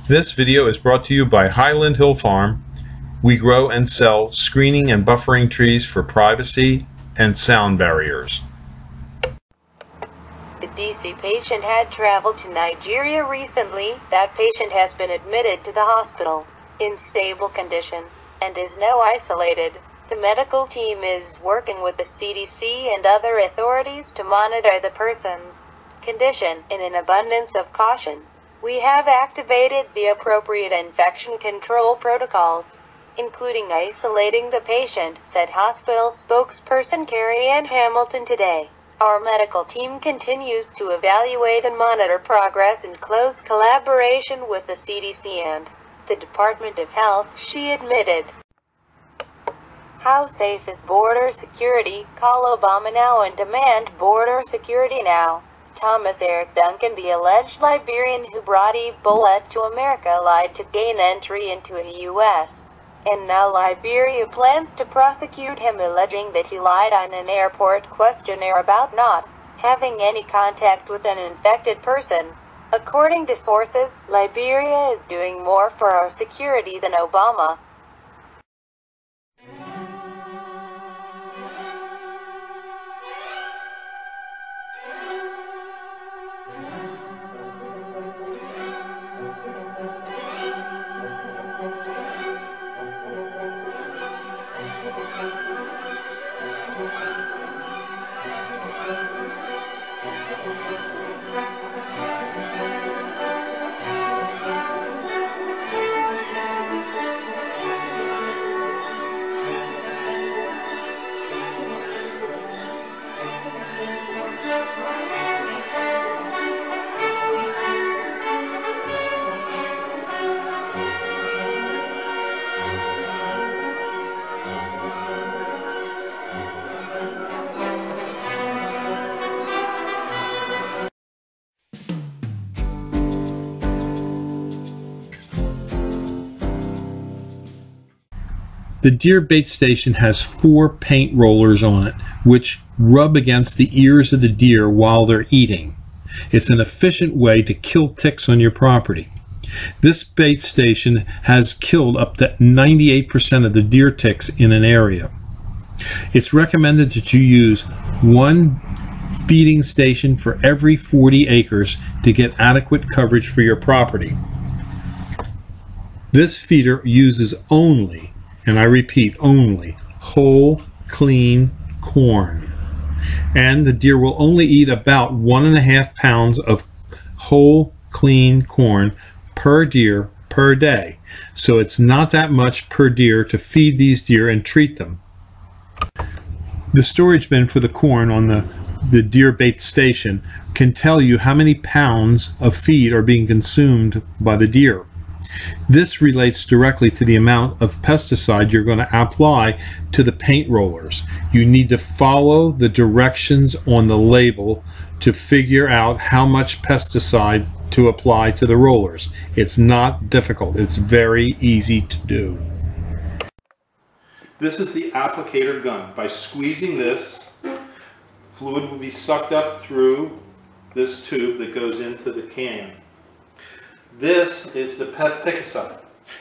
This video is brought to you by Highland Hill Farm. We grow and sell screening and buffering trees for privacy and sound barriers. The DC patient had traveled to Nigeria recently. That patient has been admitted to the hospital in stable condition and is now isolated. The medical team is working with the CDC and other authorities to monitor the person's condition in an abundance of caution. We have activated the appropriate infection control protocols, including isolating the patient, said hospital spokesperson Carrie Ann Hamilton today. Our medical team continues to evaluate and monitor progress in close collaboration with the CDC and the Department of Health, she admitted. How safe is border security? Call Obama now and demand border security now. Thomas Eric Duncan, the alleged Liberian who brought Ebola to America, lied to gain entry into the U.S. And now Liberia plans to prosecute him, alleging that he lied on an airport questionnaire about not having any contact with an infected person. According to sources, Liberia is doing more for our security than Obama. The deer bait station has 4 paint rollers on it, which rub against the ears of the deer while they're eating. It's an efficient way to kill ticks on your property. This bait station has killed up to 98% of the deer ticks in an area. It's recommended that you use 1 feeding station for every 40 acres to get adequate coverage for your property. This feeder uses only, and I repeat, only whole, clean corn. And the deer will only eat about 1.5 pounds of whole, clean corn per deer per day. So it's not that much per deer to feed these deer and treat them. The storage bin for the corn on the deer bait station can tell you how many pounds of feed are being consumed by the deer. This relates directly to the amount of pesticide you're going to apply to the paint rollers. You need to follow the directions on the label to figure out how much pesticide to apply to the rollers. It's not difficult. It's very easy to do. This is the applicator gun. By squeezing this, fluid will be sucked up through this tube that goes into the can. This is the pesticide.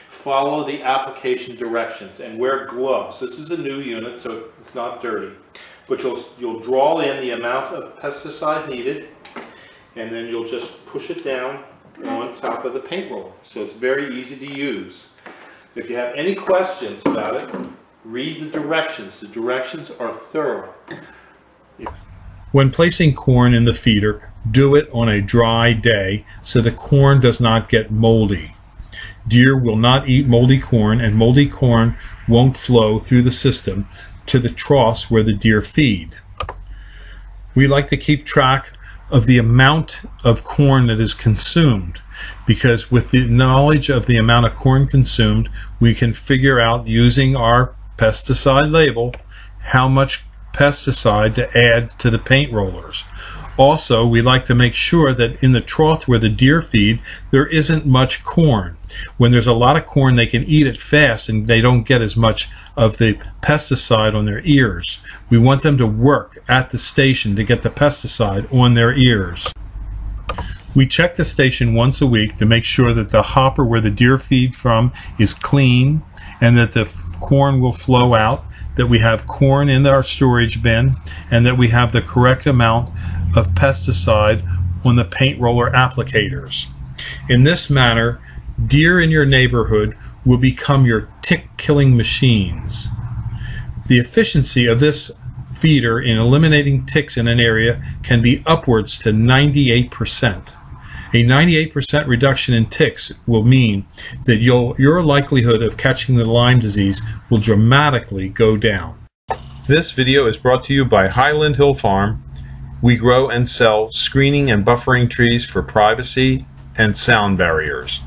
Follow the application directions and wear gloves. This is a new unit, so it's not dirty. But you'll draw in the amount of pesticide needed, and then you'll just push it down on top of the paint roller. So it's very easy to use. If you have any questions about it, read the directions. The directions are thorough. When placing corn in the feeder, do it on a dry day so the corn does not get moldy. Deer will not eat moldy corn, and moldy corn won't flow through the system to the troughs where the deer feed. We like to keep track of the amount of corn that is consumed, because with the knowledge of the amount of corn consumed, we can figure out, using our pesticide label, how much pesticide to add to the paint rollers. Also, we like to make sure that in the trough where the deer feed, there isn't much corn. When there's a lot of corn, they can eat it fast and they don't get as much of the pesticide on their ears. We want them to work at the station to get the pesticide on their ears. We check the station once a week to make sure that the hopper where the deer feed from is clean and that the corn will flow out, that we have corn in our storage bin, and that we have the correct amount of pesticide on the paint roller applicators. In this manner, deer in your neighborhood will become your tick-killing machines. The efficiency of this feeder in eliminating ticks in an area can be upwards to 98%. A 98% reduction in ticks will mean that your likelihood of catching the Lyme disease will dramatically go down. This video is brought to you by Highland Hill Farm. We grow and sell screening and buffering trees for privacy and sound barriers.